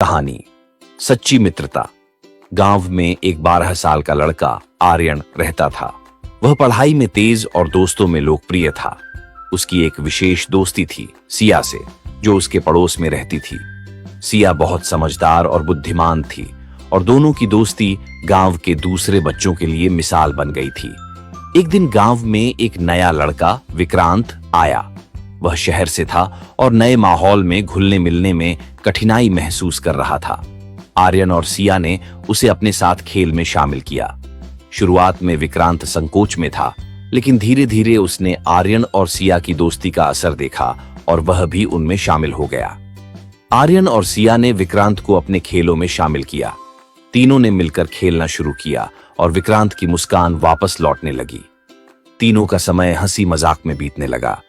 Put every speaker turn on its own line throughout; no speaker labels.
कहानी सच्ची मित्रता। गांव में एक 12 साल का लड़का आर्यन रहता था। वह पढ़ाई में तेज और दोस्तों में लोकप्रिय था। उसकी एक विशेष दोस्ती थी सिया से, जो उसके पड़ोस में रहती थी। सिया बहुत समझदार और बुद्धिमान थी और दोनों की दोस्ती गांव के दूसरे बच्चों के लिए मिसाल बन गई थी। एक दिन गांव में एक नया लड़का विक्रांत आया। वह शहर से था और नए माहौल में घुलने मिलने में कठिनाई महसूस कर रहा था। आर्यन और सिया ने उसे अपने साथ खेल में शामिल किया। शुरुआत में विक्रांत संकोच में था, लेकिन धीरे धीरे उसने आर्यन और सिया की दोस्ती का असर देखा और वह भी उनमें शामिल हो गया। आर्यन और सिया ने विक्रांत को अपने खेलों में शामिल किया। तीनों ने मिलकर खेलना शुरू किया और विक्रांत की मुस्कान वापस लौटने लगी। तीनों का समय हंसी मजाक में बीतने लगा।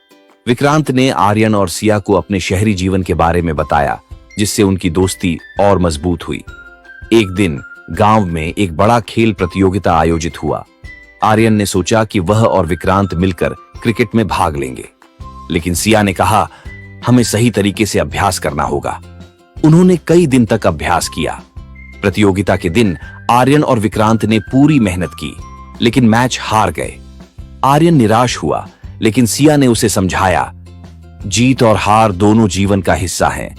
विक्रांत ने आर्यन और सिया को अपने शहरी जीवन के बारे में बताया, जिससे उनकी दोस्ती और मजबूत हुई। एक दिन गांव में एक बड़ा खेल प्रतियोगिता आयोजित हुआ। आर्यन ने सोचा कि वह और विक्रांत मिलकर क्रिकेट में भाग लेंगे, लेकिन सिया ने कहा, हमें सही तरीके से अभ्यास करना होगा। उन्होंने कई दिन तक अभ्यास किया। प्रतियोगिता के दिन आर्यन और विक्रांत ने पूरी मेहनत की, लेकिन मैच हार गए। आर्यन निराश हुआ, लेकिन सिया ने उसे समझाया, जीत और हार दोनों जीवन का हिस्सा हैं।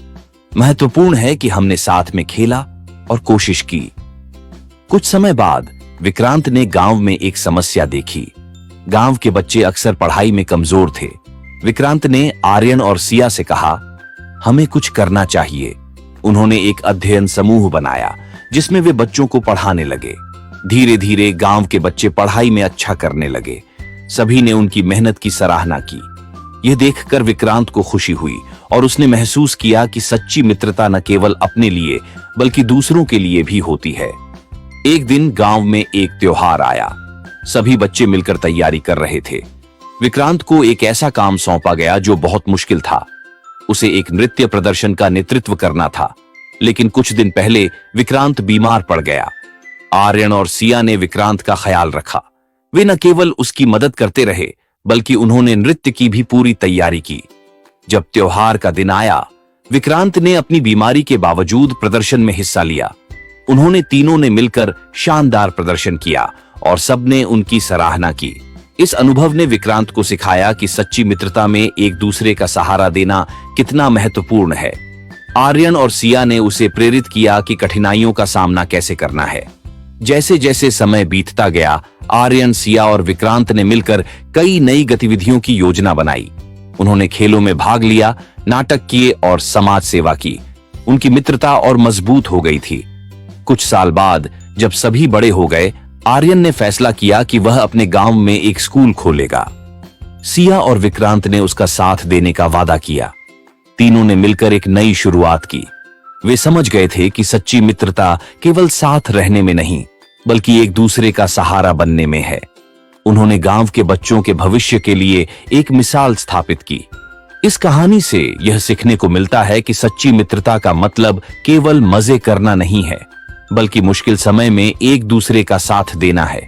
महत्वपूर्ण है कि हमने साथ में खेला और कोशिश की। कुछ समय बाद विक्रांत ने गांव में एक समस्या देखी। गांव के बच्चे अक्सर पढ़ाई में कमजोर थे। विक्रांत ने आर्यन और सिया से कहा, हमें कुछ करना चाहिए। उन्होंने एक अध्ययन समूह बनाया, जिसमें वे बच्चों को पढ़ाने लगे। धीरे धीरे गांव के बच्चे पढ़ाई में अच्छा करने लगे। सभी ने उनकी मेहनत की सराहना की। यह देखकर विक्रांत को खुशी हुई और उसने महसूस किया कि सच्ची मित्रता न केवल अपने लिए बल्कि दूसरों के लिए भी होती है। एक दिन गांव में एक त्योहार आया। सभी बच्चे मिलकर तैयारी कर रहे थे। विक्रांत को एक ऐसा काम सौंपा गया जो बहुत मुश्किल था। उसे एक नृत्य प्रदर्शन का नेतृत्व करना था, लेकिन कुछ दिन पहले विक्रांत बीमार पड़ गया। आर्यन और सिया ने विक्रांत का ख्याल रखा। वे न केवल उसकी मदद करते रहे, बल्कि उन्होंने नृत्य की भी पूरी तैयारी की। जब त्योहार का दिन आया, विक्रांत ने अपनी बीमारी के बावजूद प्रदर्शन में हिस्सा लिया। उन्होंने तीनों ने मिलकर शानदार प्रदर्शन किया और सबने उनकी सराहना की। इस अनुभव ने विक्रांत को सिखाया कि सच्ची मित्रता में एक दूसरे का सहारा देना कितना महत्वपूर्ण है। आर्यन और सिया ने उसे प्रेरित किया कि कठिनाइयों का सामना कैसे करना है। जैसे जैसे समय बीतता गया, आर्यन, सिया और विक्रांत ने मिलकर कई नई गतिविधियों की योजना बनाई। उन्होंने खेलों में भाग लिया, नाटक किए और समाज सेवा की। उनकी मित्रता और मजबूत हो गई थी। कुछ साल बाद जब सभी बड़े हो गए, आर्यन ने फैसला किया कि वह अपने गांव में एक स्कूल खोलेगा। सिया और विक्रांत ने उसका साथ देने का वादा किया। तीनों ने मिलकर एक नई शुरुआत की। वे समझ गए थे कि सच्ची मित्रता केवल साथ रहने में नहीं, बल्कि एक दूसरे का सहारा बनने में है। उन्होंने गांव के बच्चों के भविष्य के लिए एक मिसाल स्थापित की। इस कहानी से यह सीखने को मिलता है कि सच्ची मित्रता का मतलब केवल मजे करना नहीं है, बल्कि मुश्किल समय में एक दूसरे का साथ देना है।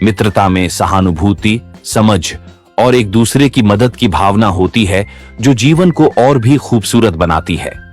मित्रता में सहानुभूति, समझ और एक दूसरे की मदद की भावना होती है, जो जीवन को और भी खूबसूरत बनाती है।